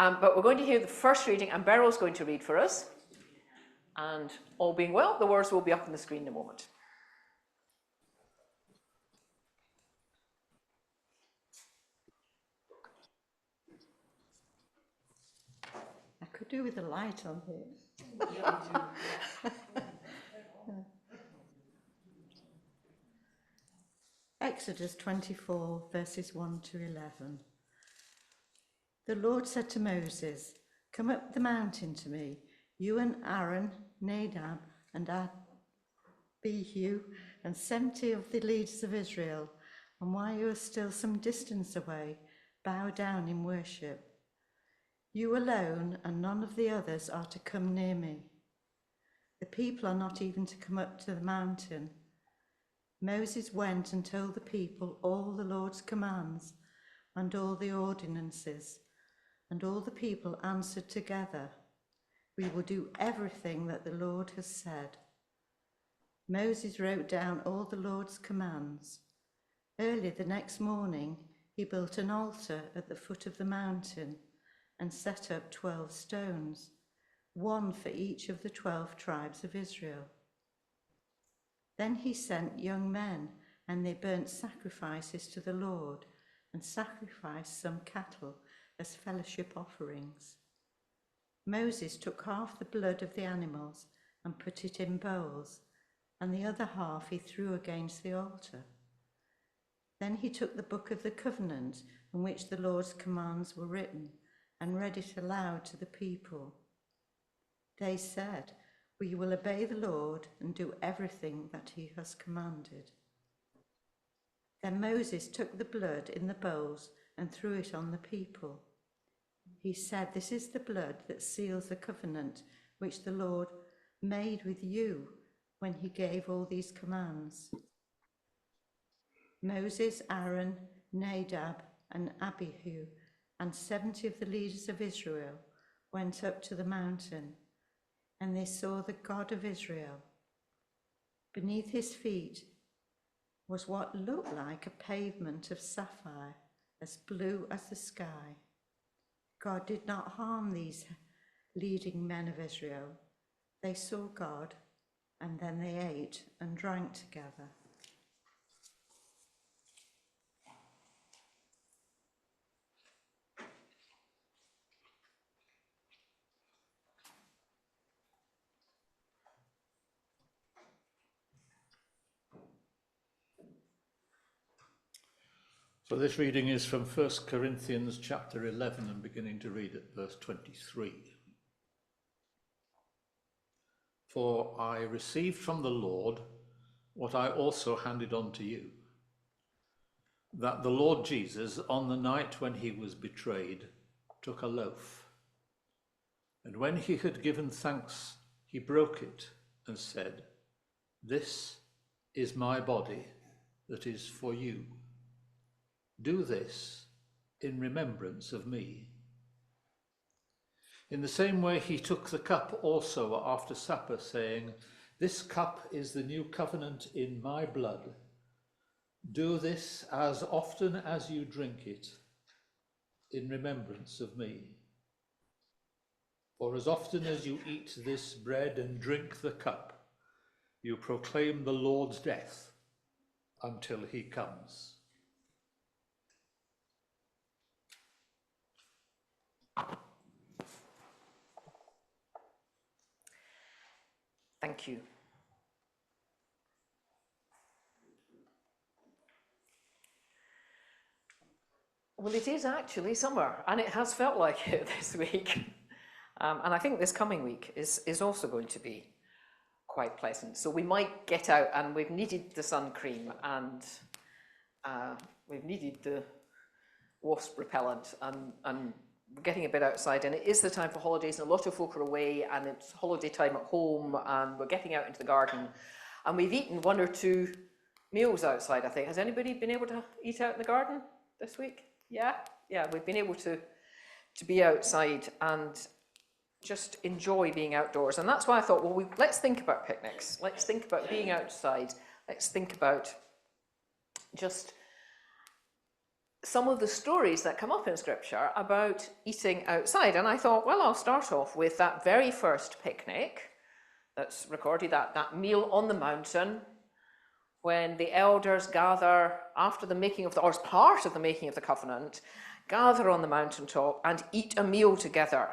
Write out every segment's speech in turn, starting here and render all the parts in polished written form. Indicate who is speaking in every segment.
Speaker 1: But we're going to hear the first reading, and Beryl's going to read for us. And all being well, the words will be up on the screen in a moment.
Speaker 2: I could do with a light on here. Exodus 24, verses 1 to 11. The Lord said to Moses, "Come up the mountain to me, you and Aaron, Nadab, and Abihu, and 70 of the leaders of Israel, and while you are still some distance away, bow down in worship. You alone and none of the others are to come near me. The people are not even to come up to the mountain." Moses went and told the people all the Lord's commands and all the ordinances, and all the people answered together, "We will do everything that the Lord has said." Moses wrote down all the Lord's commands. Early the next morning, he built an altar at the foot of the mountain and set up 12 stones, one for each of the 12 tribes of Israel. Then he sent young men, and they burnt sacrifices to the Lord and sacrificed some cattle as fellowship offerings. Moses took half the blood of the animals and put it in bowls, and the other half he threw against the altar. Then he took the book of the covenant in which the Lord's commands were written and read it aloud to the people. They said, "We will obey the Lord and do everything that he has commanded." Then Moses took the blood in the bowls and threw it on the people. He said, "This is the blood that seals the covenant which the Lord made with you when he gave all these commands." Moses, Aaron, Nadab, and Abihu, and 70 of the leaders of Israel went up to the mountain, and they saw the God of Israel. Beneath his feet was what looked like a pavement of sapphire, as blue as the sky. God did not harm these leading men of Israel. They saw God, and then they ate and drank together.
Speaker 3: So this reading is from 1 Corinthians chapter 11 and beginning to read at verse 23. "For I received from the Lord what I also handed on to you, that the Lord Jesus, on the night when he was betrayed, took a loaf. And when he had given thanks, he broke it and said, 'This is my body that is for you. Do this in remembrance of me.' In the same way, he took the cup also after supper, saying, 'This cup is the new covenant in my blood. Do this as often as you drink it in remembrance of me. For as often as you eat this bread and drink the cup, you proclaim the Lord's death until he comes.'"
Speaker 1: Thank you. Well, it is actually summer, and it has felt like it this week. And I think this coming week is also going to be quite pleasant. So we might get out, and we've needed the sun cream, and we've needed the wasp repellent, and we're getting a bit outside, and it is the time for holidays, and a lot of folk are away, and it's holiday time at home, and we're getting out into the garden, and we've eaten 1 or 2 meals outside, I think. Has anybody been able to eat out in the garden this week? Yeah, we've been able to be outside and just enjoy being outdoors. And that's why I thought, well, let's think about picnics. Let's think about being outside. Let's think about just some of the stories that come up in Scripture about eating outside. And I thought, well, I'll start off with that very first picnic that's recorded, that meal on the mountain, when the elders gather after the making of the, or as part of the making of the covenant, gather on the mountaintop and eat a meal together.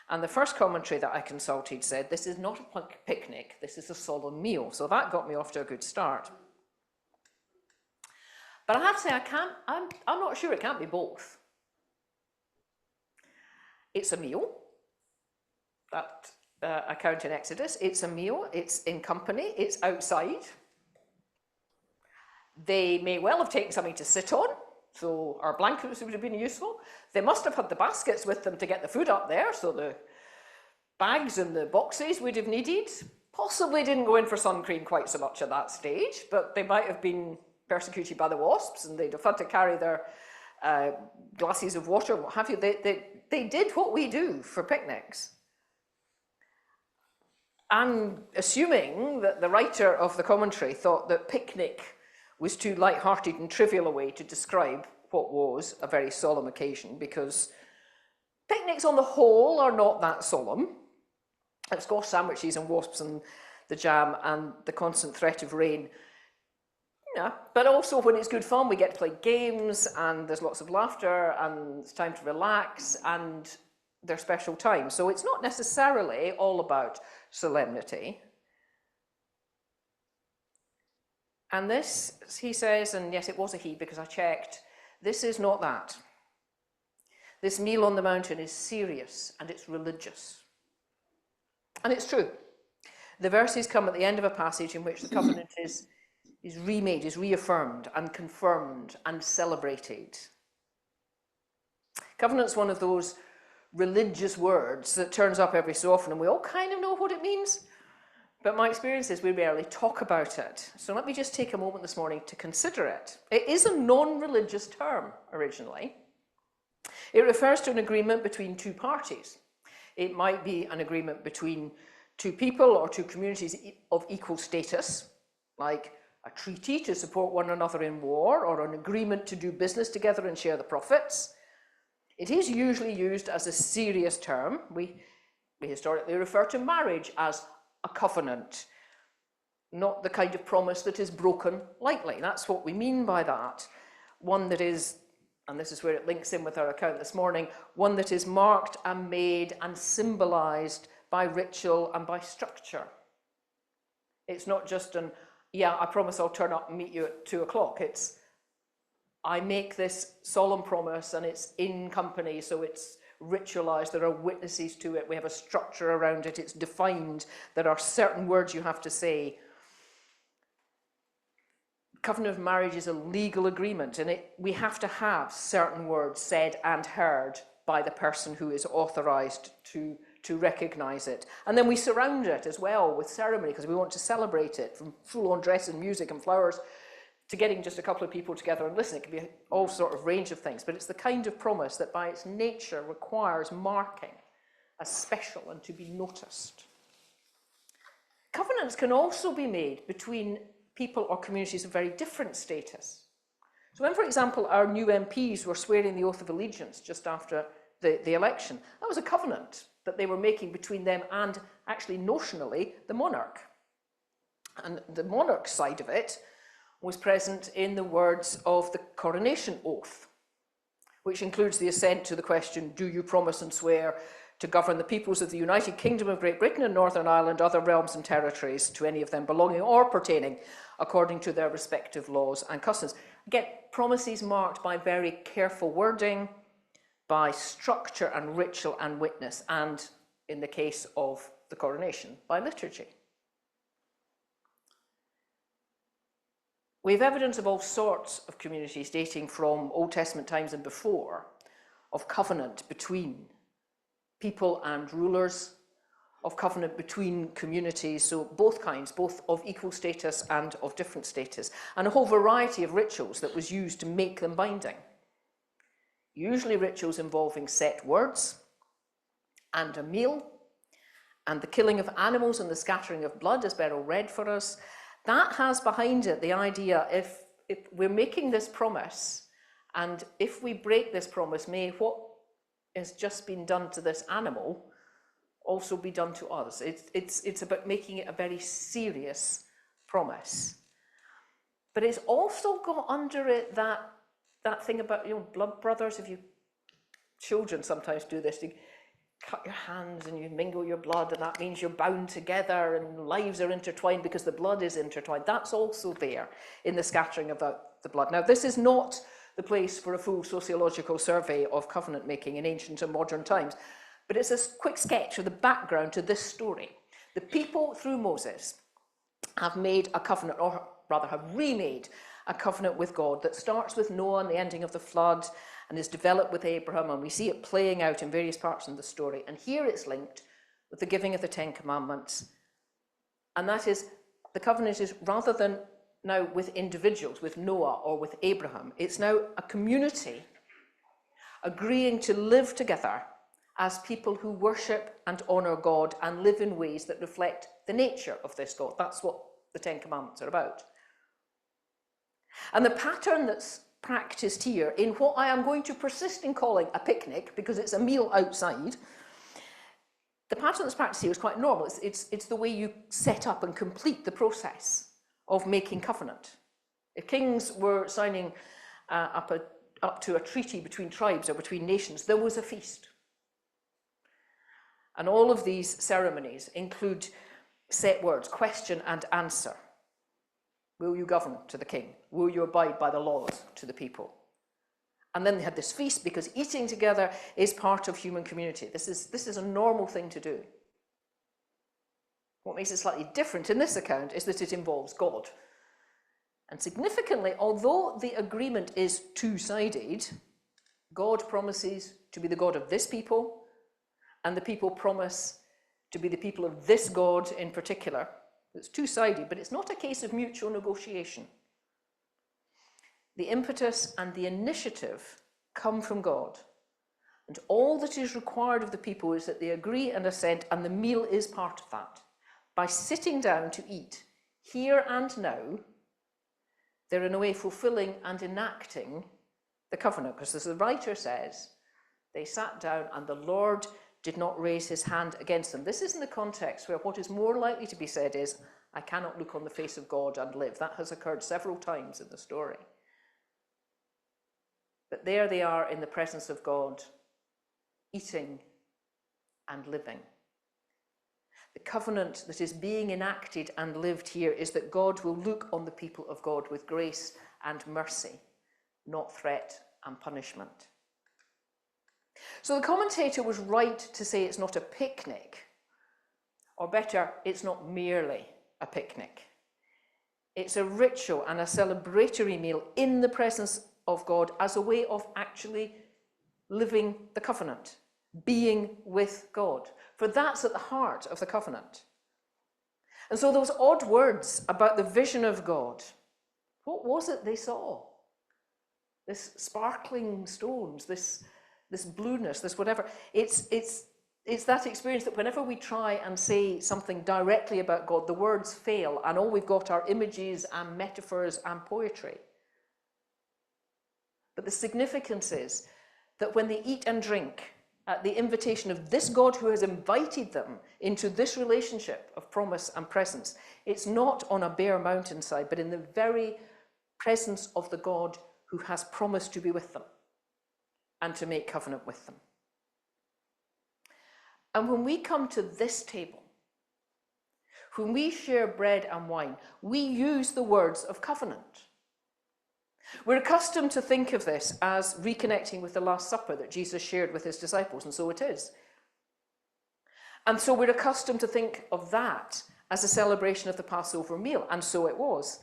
Speaker 1: And the first commentary that I consulted said, this is not a picnic, this is a solemn meal. So that got me off to a good start. But I have to say, I'm not sure it can't be both. It's a meal, that account in Exodus, it's a meal, it's in company, it's outside. They may well have taken something to sit on, so our blankets would have been useful. They must have had the baskets with them to get the food up there, so the bags and the boxes would have needed. Possibly didn't go in for sun cream quite so much at that stage, but they might have been persecuted by the wasps and they'd have had to carry their glasses of water, what have you. They did what we do for picnics. I'm assuming that the writer of the commentary thought that picnic was too light-hearted and trivial a way to describe what was a very solemn occasion, because picnics on the whole are not that solemn. It's squash sandwiches and wasps and the jam and the constant threat of rain. Yeah, but also when it's good fun, we get to play games and there's lots of laughter and it's time to relax and they're special times. So it's not necessarily all about solemnity. And this, he says, and yes, it was a he because I checked, this is not that. This meal on the mountain is serious and it's religious. And it's true. The verses come at the end of a passage in which the covenant is remade, is reaffirmed and confirmed and celebrated. Covenant's one of those religious words that turns up every so often and we all kind of know what it means. But my experience is we rarely talk about it. So let me just take a moment this morning to consider it. It is a non-religious term originally. It refers to an agreement between two parties. It might be an agreement between two people or two communities of equal status, like a treaty to support one another in war or an agreement to do business together and share the profits. It is usually used as a serious term. We historically refer to marriage as a covenant, not the kind of promise that is broken lightly. That's what we mean by that. One that is, and this is where it links in with our account this morning, one that is marked and made and symbolized by ritual and by structure. It's not just an, yeah, I promise I'll turn up and meet you at 2 o'clock. It's, I make this solemn promise and it's in company, so it's ritualized, there are witnesses to it, we have a structure around it, it's defined, there are certain words you have to say. Covenant of marriage is a legal agreement and we have to have certain words said and heard by the person who is authorized to recognize it. And then we surround it as well with ceremony because we want to celebrate it, from full-on dress and music and flowers to getting just a couple of people together and listen. It can be all sort of range of things, but it's the kind of promise that by its nature requires marking as special and to be noticed. Covenants can also be made between people or communities of very different status. So when, for example, our new MPs were swearing the oath of allegiance just after the election, that was a covenant that they were making between them and, actually notionally, the monarch. And the monarch side of it was present in the words of the coronation oath, which includes the assent to the question, do you promise and swear to govern the peoples of the United Kingdom of Great Britain and Northern Ireland, other realms and territories, to any of them belonging or pertaining, according to their respective laws and customs. Again, promises marked by very careful wording, by structure and ritual and witness, and in the case of the coronation, by liturgy. We have evidence of all sorts of communities dating from Old Testament times and before, of covenant between people and rulers, of covenant between communities, so both kinds, both of equal status and of different status, and a whole variety of rituals that was used to make them binding. Usually rituals involving set words and a meal and the killing of animals and the scattering of blood, as Beryl read for us. That has behind it the idea, if we're making this promise And if we break this promise, may what has just been done to this animal also be done to us. It's about making it a very serious promise. But it's also got under it that thing about, blood brothers. If you children sometimes do this, you cut your hands and you mingle your blood, and that means you're bound together and lives are intertwined because the blood is intertwined. That's also there in the scattering of the blood. Now, this is not the place for a full sociological survey of covenant making in ancient and modern times, but it's a quick sketch of the background to this story. The people, through Moses, have made a covenant, or rather have remade a covenant with God that starts with Noah and the ending of the flood and is developed with Abraham, and we see it playing out in various parts of the story. And here it's linked with the giving of the Ten Commandments. And that is, the covenant is, rather than now with individuals, with Noah or with Abraham, it's now a community agreeing to live together as people who worship and honour God and live in ways that reflect the nature of this God. That's what the Ten Commandments are about. And the pattern that's practiced here in what I am going to persist in calling a picnic, because it's a meal outside, the pattern that's practiced here is quite normal. It's the way you set up and complete the process of making covenant. If kings were signing up to a treaty between tribes or between nations, there was a feast. And all of these ceremonies include set words, question and answer. Will you govern to the king? Will you abide by the laws to the people? And then they had this feast because eating together is part of human community. This is a normal thing to do. What makes it slightly different in this account is that it involves God. And significantly, although the agreement is two-sided, God promises to be the God of this people, and the people promise to be the people of this God in particular. It's two-sided, but it's not a case of mutual negotiation. The impetus and the initiative come from God. And all that is required of the people is that they agree and assent, and the meal is part of that. By sitting down to eat here and now, they're in a way fulfilling and enacting the covenant, because as the writer says, they sat down and the Lord did not raise his hand against them. This is in the context where what is more likely to be said is, I cannot look on the face of God and live. That has occurred several times in the story. But there they are in the presence of God, eating and living. The covenant that is being enacted and lived here is that God will look on the people of God with grace and mercy, not threat and punishment. So the commentator was right to say it's not a picnic, or better, it's not merely a picnic. It's a ritual and a celebratory meal in the presence of God as a way of actually living the covenant, being with God. For that's at the heart of the covenant. And so those odd words about the vision of God, what was it they saw? This sparkling stones, this blueness, this whatever. It's that experience that whenever we try and say something directly about God, the words fail, and all we've got are images and metaphors and poetry. But the significance is that when they eat and drink at the invitation of this God who has invited them into this relationship of promise and presence, it's not on a bare mountainside, but in the very presence of the God who has promised to be with them and to make covenant with them. And when we come to this table, when we share bread and wine, we use the words of covenant. We're accustomed to think of this as reconnecting with the Last Supper that Jesus shared with his disciples, and so it is. And so we're accustomed to think of that as a celebration of the Passover meal, and so it was.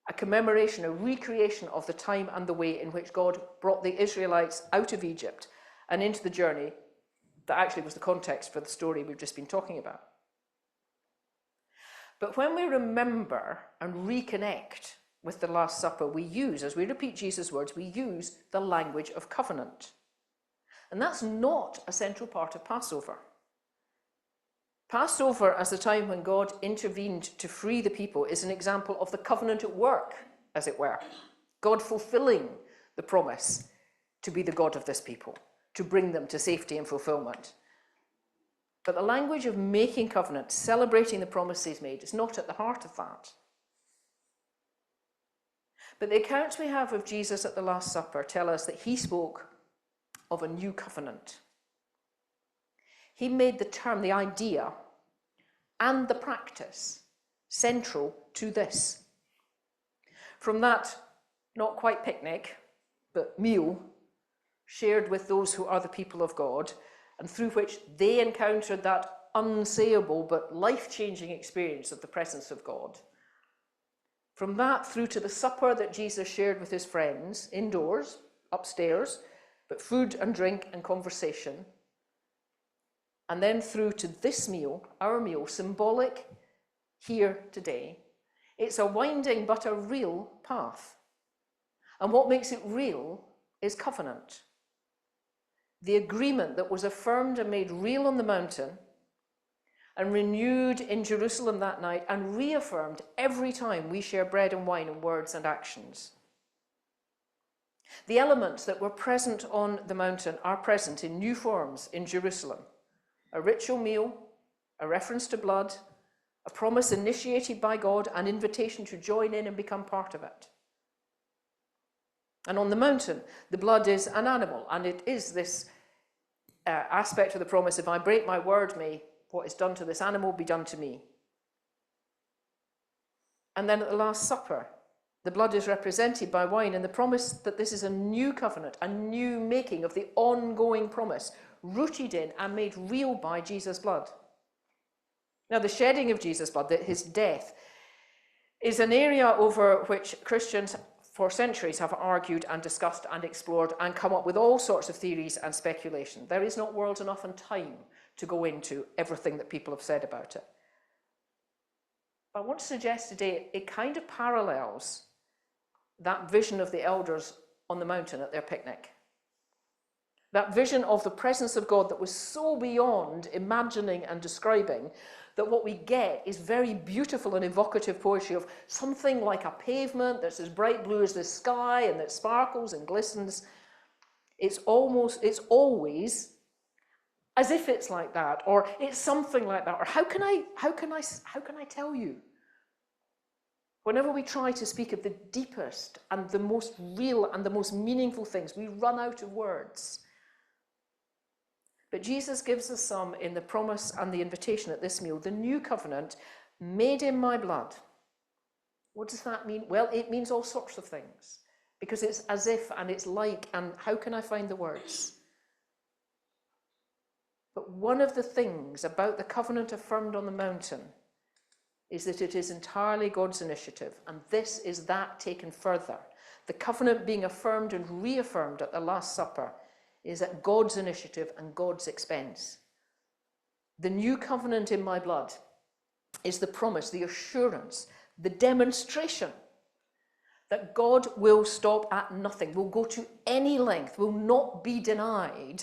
Speaker 1: A commemoration, a recreation of the time and the way in which God brought the Israelites out of Egypt and into the journey that actually was the context for the story we've just been talking about. But when we remember and reconnect with the Last Supper, we use, as we repeat Jesus' words, we use the language of covenant. And that's not a central part of Passover. Passover, as the time when God intervened to free the people, is an example of the covenant at work, as it were. God fulfilling the promise to be the God of this people, to bring them to safety and fulfillment. But the language of making covenant, celebrating the promises made, is not at the heart of that. But the accounts we have of Jesus at the Last Supper tell us that he spoke of a new covenant. He made the term, the idea, and the practice central to this. From that, not quite picnic, but meal, shared with those who are the people of God, and through which they encountered that unsayable but life-changing experience of the presence of God. From that through to the supper that Jesus shared with his friends, indoors, upstairs, but food and drink and conversation. And then through to this meal, our meal, symbolic here today. It's a winding but a real path. And what makes it real is covenant. The agreement that was affirmed and made real on the mountain and renewed in Jerusalem that night and reaffirmed every time we share bread and wine in words and actions. The elements that were present on the mountain are present in new forms in Jerusalem. A ritual meal, a reference to blood, a promise initiated by God, an invitation to join in and become part of it. And on the mountain, the blood is an animal, and it is this aspect of the promise, if I break my word, may what is done to this animal be done to me. And then at the Last Supper, the blood is represented by wine and the promise that this is a new covenant, a new making of the ongoing promise, rooted in and made real by Jesus' blood. Now, the shedding of Jesus' blood, his death, is an area over which Christians for centuries have argued and discussed and explored and come up with all sorts of theories and speculation. There is not world enough and time to go into everything that people have said about it. But I want to suggest today it kind of parallels that vision of the elders on the mountain at their picnic. That vision of the presence of God that was so beyond imagining and describing that what we get is very beautiful and evocative poetry of something like a pavement that's as bright blue as the sky and that sparkles and glistens. It's always as if it's like that, or it's something like that, or how can I tell you? Whenever we try to speak of the deepest and the most real and the most meaningful things, we run out of words. But Jesus gives us some in the promise and the invitation at this meal, the new covenant made in my blood. What does that mean? Well, it means all sorts of things, because it's as if and it's like, and how can I find the words? But one of the things about the covenant affirmed on the mountain is that it is entirely God's initiative, and this is that taken further. The covenant being affirmed and reaffirmed at the Last Supper is at God's initiative and God's expense. The new covenant in my blood is the promise, the assurance, the demonstration that God will stop at nothing, will go to any length, will not be denied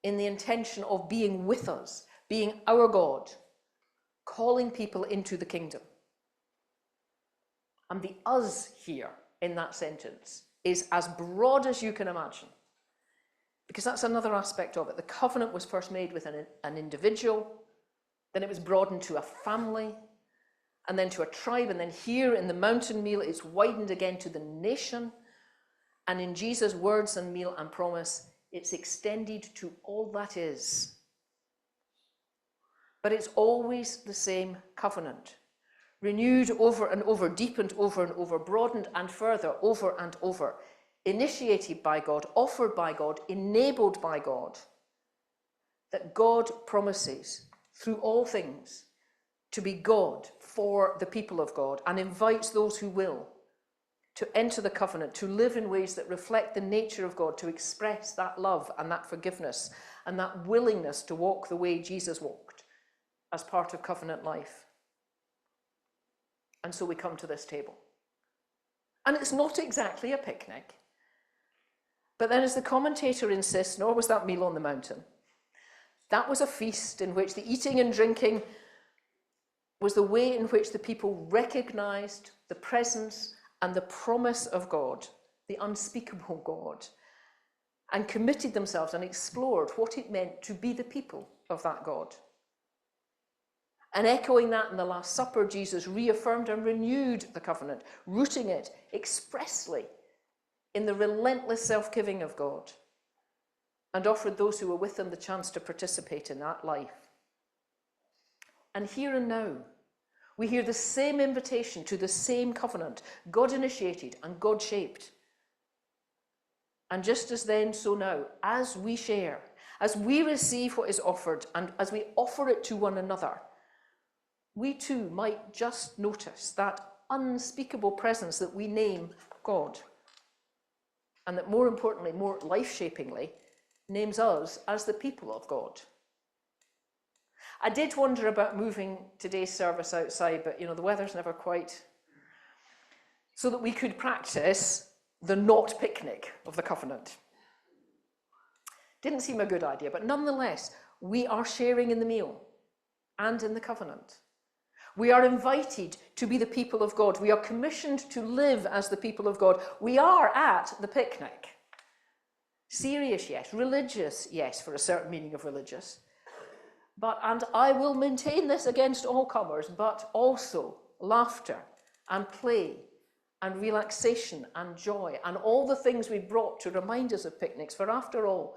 Speaker 1: in the intention of being with us, being our God, calling people into the kingdom. And the us here in that sentence is as broad as you can imagine, because that's another aspect of it. The covenant was first made with an individual, then it was broadened to a family, and then to a tribe, and then here in the mountain meal it's widened again to the nation, and in Jesus' words and meal and promise it's extended to all that is. But it's always the same covenant, renewed over and over, deepened over and over, broadened and further over and over, initiated by God, offered by God, enabled by God, that God promises through all things to be God for the people of God and invites those who will to enter the covenant, to live in ways that reflect the nature of God, to express that love and that forgiveness and that willingness to walk the way Jesus walked as part of covenant life. And so we come to this table. And it's not exactly a picnic. But then, as the commentator insists, nor was that meal on the mountain. That was a feast in which the eating and drinking was the way in which the people recognized the presence and the promise of God, the unspeakable God, and committed themselves and explored what it meant to be the people of that God. And echoing that in the Last Supper, Jesus reaffirmed and renewed the covenant, rooting it expressly in the relentless self-giving of God, and offered those who were with him the chance to participate in that life. And here and now, we hear the same invitation to the same covenant, God-initiated and God-shaped. And just as then, so now, as we share, as we receive what is offered, and as we offer it to one another, we too might just notice that unspeakable presence that we name God, and that more importantly, more life-shapingly, names us as the people of God. I did wonder about moving today's service outside, but the weather's never quite, so that we could practice the not picnic of the covenant. Didn't seem a good idea, but nonetheless, we are sharing in the meal and in the covenant. We are invited to be the people of God. We are commissioned to live as the people of God. We are at the picnic. Serious, yes. Religious, yes, for a certain meaning of religious. But, and I will maintain this against all comers, but also laughter and play and relaxation and joy and all the things we brought to remind us of picnics. For after all,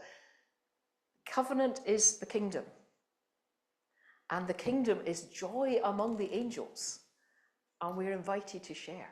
Speaker 1: covenant is the kingdom. And the kingdom is joy among the angels. And we're invited to share.